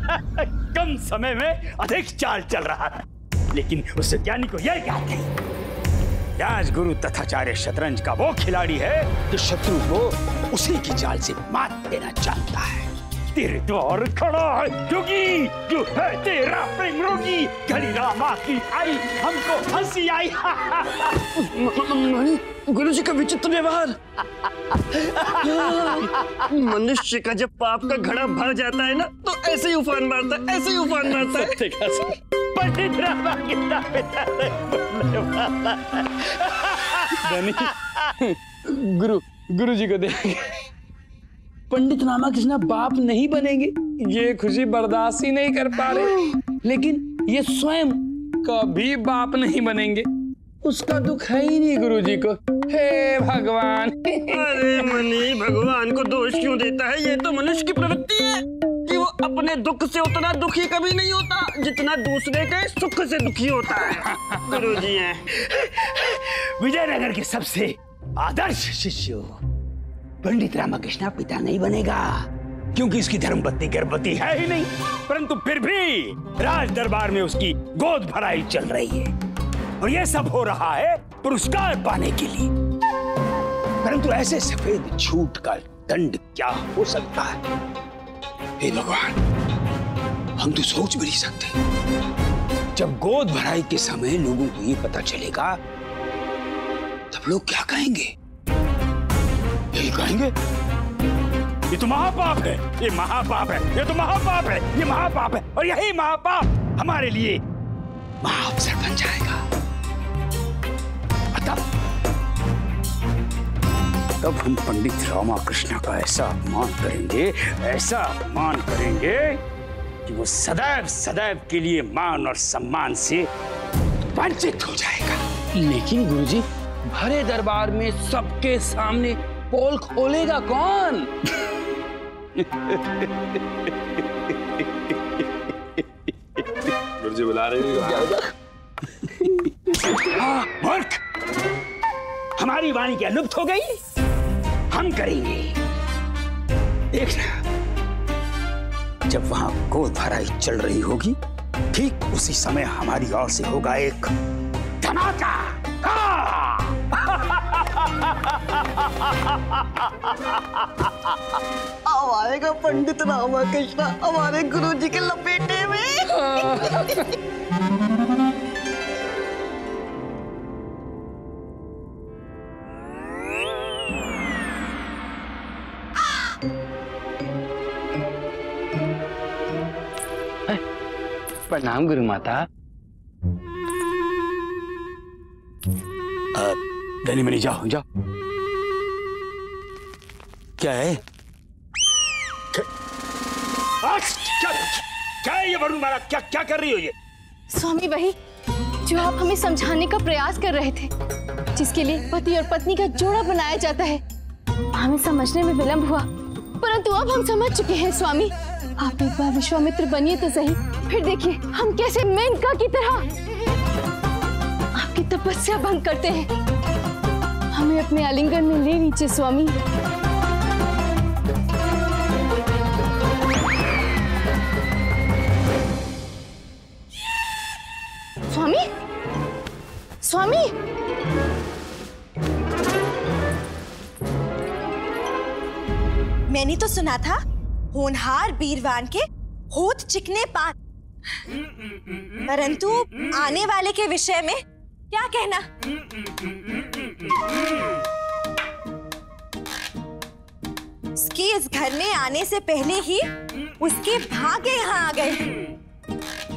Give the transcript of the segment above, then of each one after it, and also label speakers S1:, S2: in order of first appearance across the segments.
S1: कम समय में अधिक चाल चल रहा था, लेकिन उस ज्ञानी को यह याद नहीं राजगुरु तथाचार्य शतरंज का वो खिलाड़ी है जो शत्रु को उसी की चाल से मात देना जानता है। तेरे द्वार खड़ा है योगी, जो है तेरा प्रेम रोगी। घड़ी रामा की आई, हमको हंसी आई।
S2: गुरु जी का विचित्र व्यवहार। मनुष्य का जब पाप का घड़ा भर जाता है ना, तो ऐसे ही उफान मारता है, ऐसे ही उफान मारता है।
S1: पंडित रामा कितना
S3: गुरु जी को देखेंगे। पंडित रामाकृष्ण बाप नहीं बनेंगे, ये खुशी बर्दाश्त ही नहीं कर पा रहे, लेकिन ये स्वयं कभी बाप नहीं बनेंगे। उसका दुख है ही नहीं गुरु जी को। हे भगवान।
S2: अरे मनी, भगवान को दोष क्यों देता है? ये तो मनुष्य की प्रवृत्ति है कि वो अपने दुख से उतना दुखी कभी नहीं होता जितना दूसरे के सुख से दुखी होता है। गुरु जी हैं
S1: विजयनगर के सबसे आदर्श शिष्य पंडित रामाकृष्ण पिता नहीं बनेगा, क्योंकि इसकी धर्मपत्नी गर्भवती है ही नहीं। परंतु फिर भी राज दरबार में उसकी गोद भराई चल रही है, और यह सब हो रहा है पुरस्कार पाने के लिए। परंतु ऐसे सफेद झूठ का दंड क्या हो सकता है? हे भगवान, हम तो सोच भी नहीं सकते। जब गोद भराई के समय लोगों को ये पता चलेगा, तब लोग क्या कहेंगे? यही कहेंगे, ये तो महापाप है, ये महापाप है, ये तो महापाप है, ये महापाप है, और यही महापाप हमारे लिए महाअवसर बन जाएगा। तब हम पंडित रामाकृष्ण का ऐसा अपमान करेंगे, ऐसा अपमान करेंगे कि वो सदैव सदैव के लिए मान और सम्मान से वंचित हो जाएगा।
S3: लेकिन गुरुजी, भरे दरबार में सबके सामने पोल खोलेगा कौन?
S4: गुरुजी बुला रहे हैं।
S1: मूर्ख, हमारी वाणी क्या लुप्त हो गई? हम करेंगे। देखना, जब वहां गोद भराई चल रही होगी, ठीक उसी समय हमारी ओर से होगा एक धमाका।
S2: अब आएगा पंडित रामाकृष्ण हमारे गुरु जी के लपेटे में।
S3: प्रणाम गुरु माता।
S1: धनी मनी, जाओ जाओ। क्या है? क्या है ये बड़ू मारा? क्या कर रही हो ये?
S5: स्वामी वही जो आप हमें समझाने का प्रयास कर रहे थे, जिसके लिए पति और पत्नी का जोड़ा बनाया जाता है। हमें समझने में विलंब हुआ, परंतु अब हम समझ चुके हैं स्वामी। आप एक बार विश्वामित्र बनिए तो सही, फिर देखिए हम कैसे मेनका की तरह आपकी तपस्या भंग करते हैं। हमें अपने आलिंगन में ले लीजिए स्वामी। स्वामी, स्वामी,
S6: मैंने तो सुना था होनहार बीरवान के होठ चिकने पात, परंतु आने वाले के विषय में क्या कहना? उसके इस घर में आने से पहले ही उसके भागे यहाँ आ गए।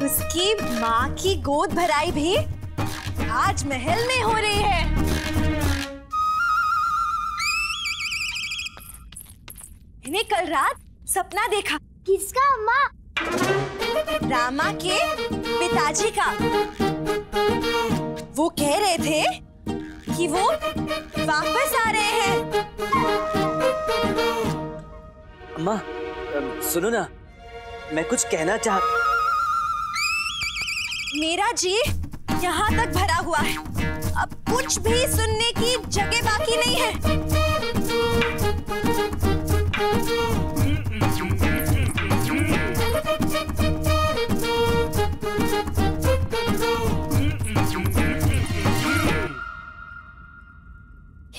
S6: उसकी माँ की गोद भराई भी राजमहल में हो रही है। मैंने कल रात सपना देखा।
S7: किसका अम्मा?
S6: रामा के पिताजी का। वो कह रहे थे कि वो वापस आ रहे हैं।
S2: अम्मा सुनो ना, मैं कुछ कहना
S6: मेरा जी यहाँ तक भरा हुआ है, अब कुछ भी सुनने की जगह बाकी नहीं है।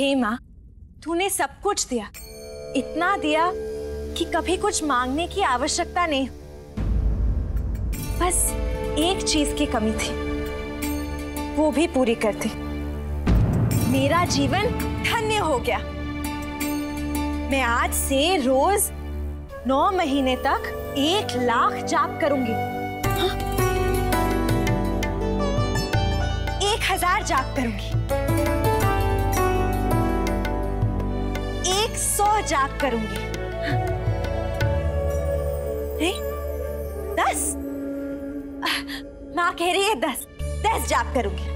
S6: हे माँ, तूने सब कुछ दिया, इतना दिया कि कभी कुछ मांगने की आवश्यकता नहीं। बस एक चीज की कमी थी, वो भी पूरी कर दी। मेरा जीवन धन्य हो गया। मैं आज से रोज 9 महीने तक 1 लाख जाप करूंगी। 1000 जाप करूंगी, 100 जाप करूंगी, 10। माँ कह रही है 10 जाप करूंगी।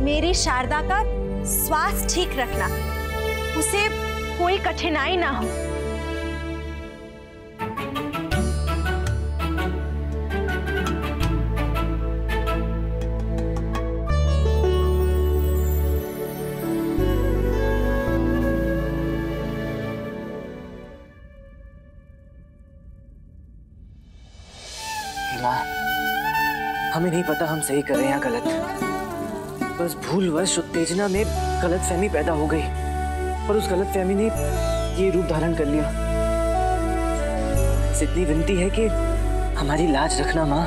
S6: मेरी शारदा का स्वास्थ्य ठीक रखना, उसे कोई कठिनाई ना हो।
S4: माँ, हमें नहीं पता हम सही कर रहे हैं या गलत। बस भूलवश उत्तेजना में गलतफहमी पैदा हो गई और उस गलतफहमी ने ये रूप धारण कर लिया। बस इतनी विनती है कि हमारी लाज रखना माँ,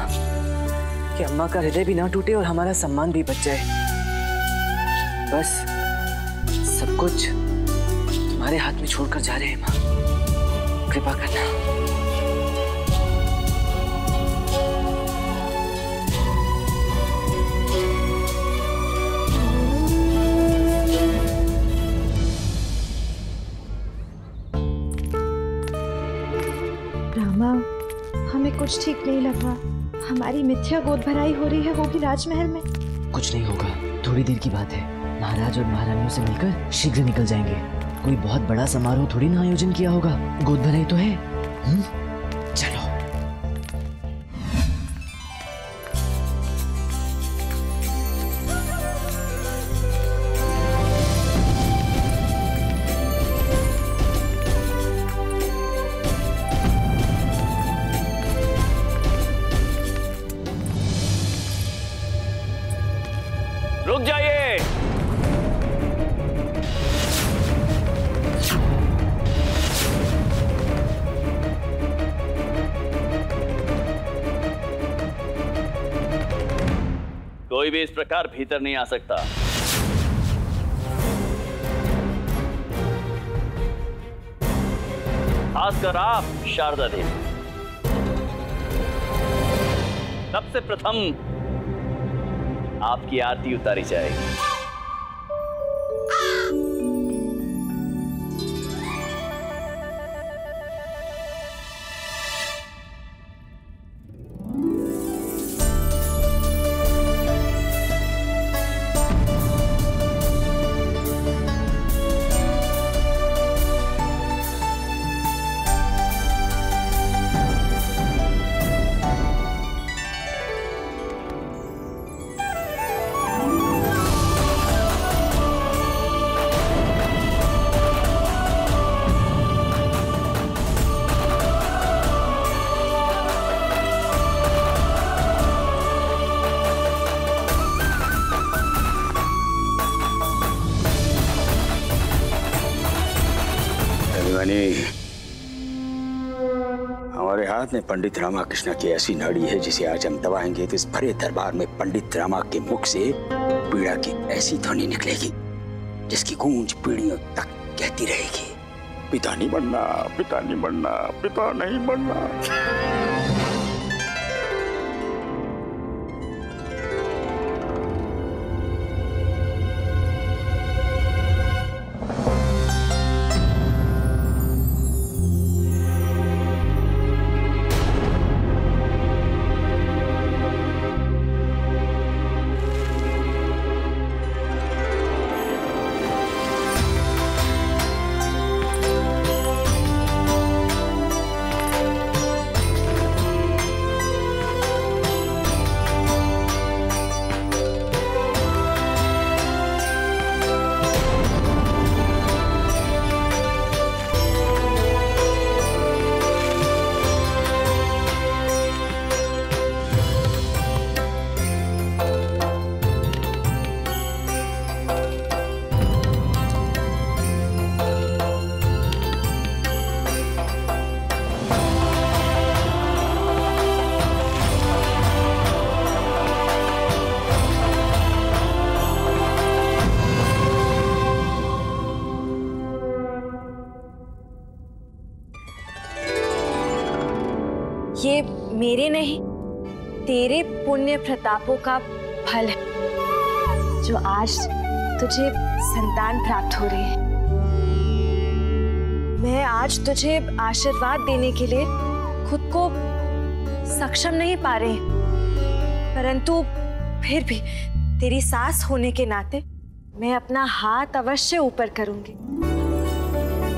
S4: कि अम्मा का हृदय भी ना टूटे और हमारा सम्मान भी बच जाए। बस सब कुछ तुम्हारे हाथ में छोड़कर जा रहे हैं माँ, कृपा करना।
S6: हमें कुछ ठीक नहीं लग रहा। हमारी मिथ्या गोद भराई हो रही है, वो भी राजमहल में।
S4: कुछ नहीं होगा, थोड़ी देर की बात है। महाराज और महारानियों से मिलकर शीघ्र निकल जाएंगे। कोई बहुत बड़ा समारोह थोड़ी ना आयोजन किया होगा, गोद भराई तो है। चलो।
S1: रुक जाइए। कोई भी इस प्रकार भीतर नहीं आ सकता। खासकर आप शारदा देवी। सबसे प्रथम आपकी आरती उतारी जाएगी। हमारे हाथ में पंडित रामाकृष्ण की ऐसी नाड़ी है जिसे आज हम दबाएंगे तो इस भरे दरबार में पंडित रामा के मुख से पीड़ा की ऐसी ध्वनि निकलेगी जिसकी गूंज पीढ़ियों तक कहती रहेगी, पिता नहीं बनना, पिता नहीं बनना, पिता नहीं बनना।
S6: ये मेरे नहीं, तेरे पुण्य प्रतापों का फल है जो आज तुझे संतान प्राप्त हो रही है। मैं आज तुझे आशीर्वाद देने के लिए खुद को सक्षम नहीं पा रही, परंतु फिर भी तेरी सास होने के नाते मैं अपना हाथ अवश्य ऊपर करूंगी,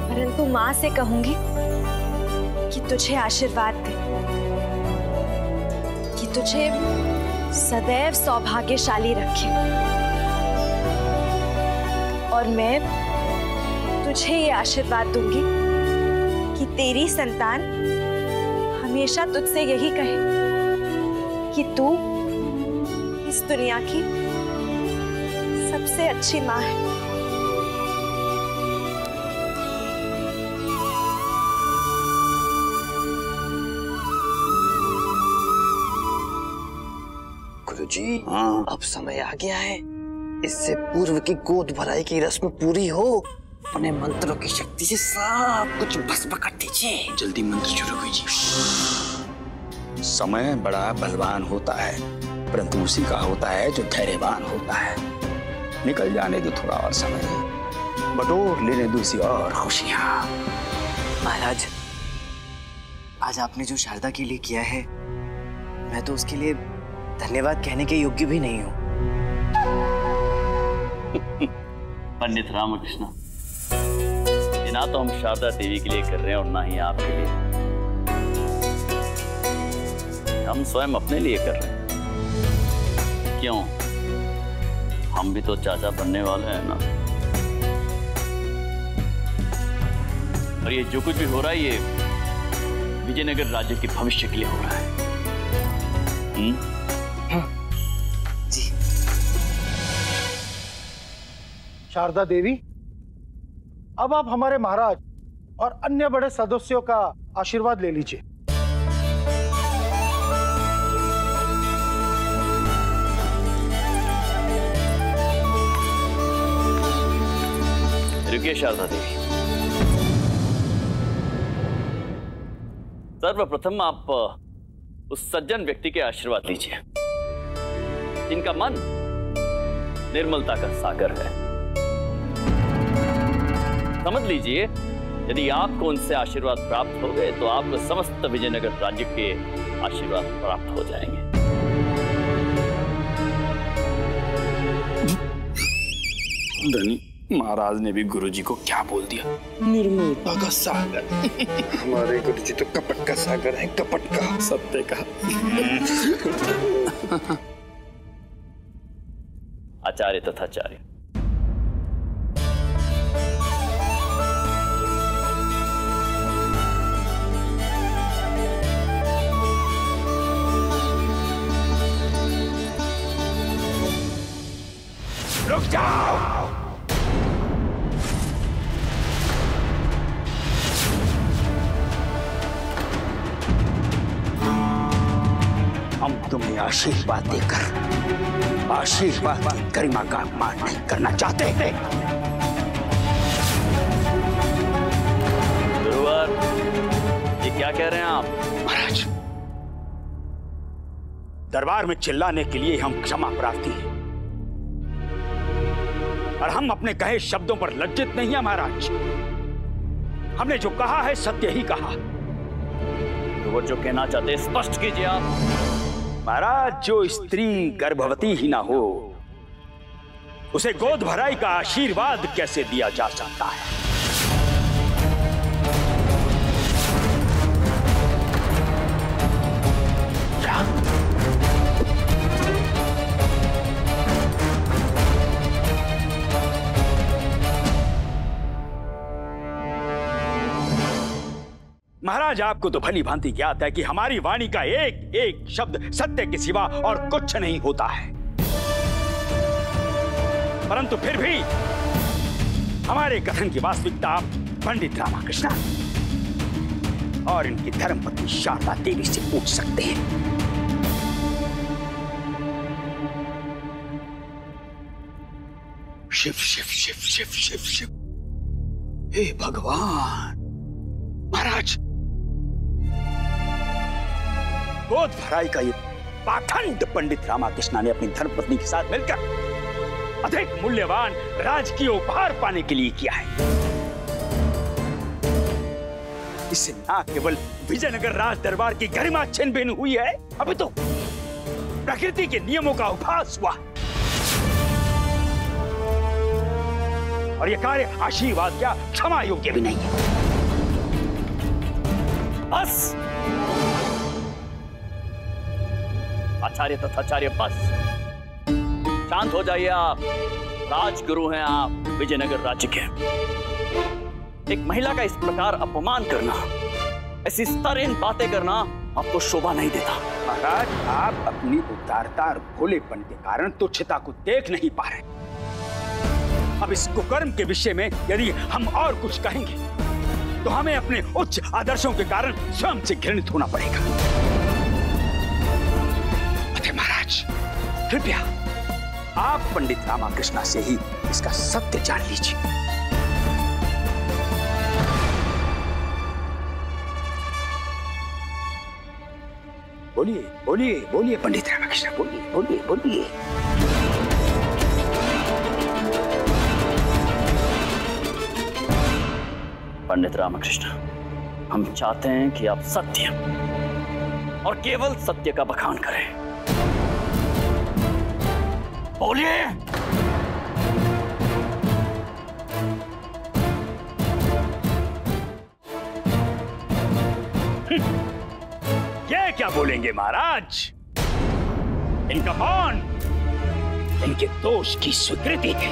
S6: परंतु माँ से कहूंगी कि तुझे आशीर्वाद दे, कि तुझे सदैव सौभाग्यशाली रखे। और मैं तुझे ये आशीर्वाद दूंगी कि तेरी संतान हमेशा तुझसे यही कहे कि तू इस दुनिया की सबसे अच्छी माँ है।
S4: गुरुजी, अब समय आ गया है, इससे पूर्व की गोद भराई की रस्म पूरी हो। अपने मंत्रों की शक्ति से सब कुछ भस्म कर दीजिए।
S1: जल्दी मंत्र शुरू कीजिए। समय बड़ा बलवान होता है, परंतु उसी का होता है जो धैर्यवान होता है। निकल जाने दो थोड़ा और समय, बटोर लेने दो सी और खुशियां।
S4: महाराज, आज आपने जो शारदा के लिए किया है, मैं तो उसके लिए धन्यवाद कहने के योग्य भी नहीं हूँ।
S7: पंडित रामकृष्ण, ना तो हम शारदा देवी के लिए कर रहे हैं और ना ही आपके लिए, हम स्वयं अपने लिए कर रहे हैं। क्यों, हम भी तो चाचा बनने वाले हैं ना। और ये जो कुछ भी हो रहा है, ये विजयनगर राज्य के भविष्य के लिए हो रहा है।
S4: जी।
S8: शारदा देवी, अब आप हमारे महाराज और अन्य बड़े सदस्यों का आशीर्वाद ले लीजिए।
S7: रुकिए शारदा देवी, सर्वप्रथम आप उस सज्जन व्यक्ति के आशीर्वाद लीजिए जिनका मन निर्मलता का सागर है। समझ लीजिए, यदि आपको उनसे आशीर्वाद प्राप्त हो गए तो आपको समस्त विजयनगर राज्य के आशीर्वाद प्राप्त हो जाएंगे।
S1: धनी महाराज ने भी गुरुजी को क्या बोल दिया? निर्मलता का सागर।
S2: हमारे गुरुजी तो कपट का सागर है, कपट का।
S1: सत्य का।
S7: आचार्य तथाचार्य,
S1: रुक जाओ। हम तुम्हें आशीर्वाद देकर आशीर्वाद की गरिमा का अपमान नहीं करना चाहते थे।
S7: गुरुवर, ये क्या कह रहे हैं आप?
S1: महाराज, दरबार में चिल्लाने के लिए हम क्षमा प्रार्थी हैं, और हम अपने कहे शब्दों पर लज्जित नहीं है महाराज। हमने जो कहा है सत्य ही कहा।
S7: वो जो कहना चाहते स्पष्ट कीजिए आप।
S1: महाराज, जो स्त्री गर्भवती ही ना हो उसे गोद भराई का आशीर्वाद कैसे दिया जा सकता है? महाराज, आपको तो भली भांति ज्ञात है कि हमारी वाणी का एक एक शब्द सत्य के सिवा और कुछ नहीं होता है, परंतु फिर भी हमारे कथन की वास्तविकता आप पंडित रामकृष्ण और इनकी धर्मपत्नी शारदा देवी से पूछ सकते हैं। शिव शिव शिव शिव शिव शिव, हे भगवान। महाराज, गोद भराई का ये पाखंड पंडित रामाकृष्णा ने अपनी धर्मपत्नी के साथ मिलकर अधिक मूल्यवान राजकीय उपहार पाने के लिए किया है। इससे न केवल विजयनगर राज दरबार की गरिमा छिन भिन हुई है, अभी तो प्रकृति के नियमों का उपहास हुआ है। और यह कार्य आशीर्वाद क्या क्षमा योग्य भी नहीं है। बस आचार्य तथाचार्य, बस शांत हो जाइए आप। राजगुरु हैं आप विजयनगर राज्य के। एक महिला का इस प्रकार अपमान करना, ऐसी स्तरहीन बातें करना आपको शोभा नहीं देता। महाराज, आप अपनी उदारता और भोलेपन के कारण तुच्छता को देख नहीं पा रहे। अब इस कुकर्म के विषय में यदि हम और कुछ कहेंगे तो हमें अपने उच्च आदर्शों के कारण स्वयं से घृणित होना पड़ेगा। अतः महाराज, कृपया आप पंडित रामाकृष्णा से ही इसका सत्य जान लीजिए। बोलिए बोलिए बोलिए पंडित रामाकृष्ण, बोलिए बोलिए बोलिए।
S7: पंडित रामकृष्ण, हम चाहते हैं कि आप सत्य और केवल सत्य का बखान करें। बोलिए।
S1: ये क्या बोलेंगे महाराज? इनका मौन इनके दोष की स्वीकृति है।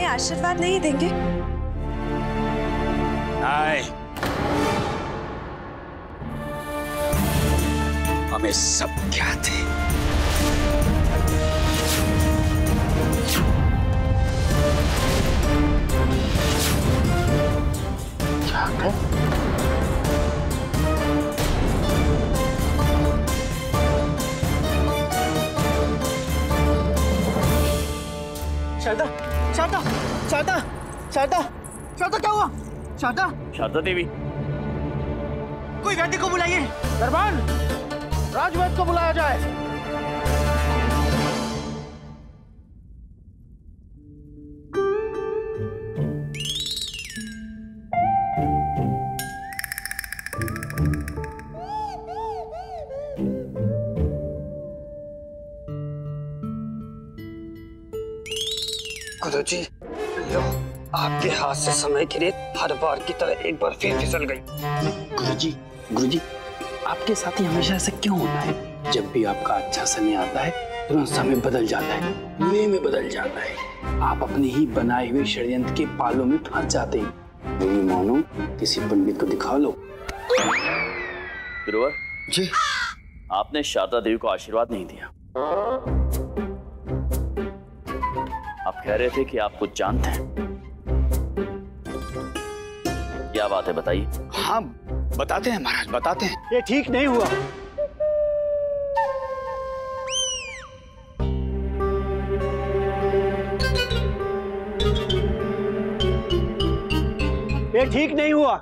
S6: आशीर्वाद नहीं देंगे?
S1: नहीं, हमें सब ज्ञात है।
S4: शारदा, शारदा, शारदा, शारदा, शारदा, क्या हुआ? शारदा,
S7: शारदा देवी,
S4: कोई वैद्य को बुलाइए।
S8: दरबान, राजवैद्य को बुलाया जाए।
S2: गुरुजी, लो, आपके हाथ से समय की रेत हर बार की तरह एक बार फिर फिसल गई।
S3: गुरुजी, आपके साथ ही हमेशा ऐसा क्यों होता है? जब भी आपका अच्छा समय आता है तुरंत समय बदल जाता है, बुरे में बदल जाता है। आप अपने ही बनाए हुए षड्यंत्र के पालों में फंस जाते हैं। मेरी मानो किसी पंडित को दिखा लो।
S7: गुरुवर
S2: जी,
S7: आपने शारदा देवी को आशीर्वाद नहीं दिया। आप कह रहे थे कि आप कुछ जानते हैं। क्या बात है, बताइए।
S1: हाँ, बताते हैं महाराज, बताते हैं।
S8: ये ठीक नहीं हुआ। ये ठीक नहीं हुआ।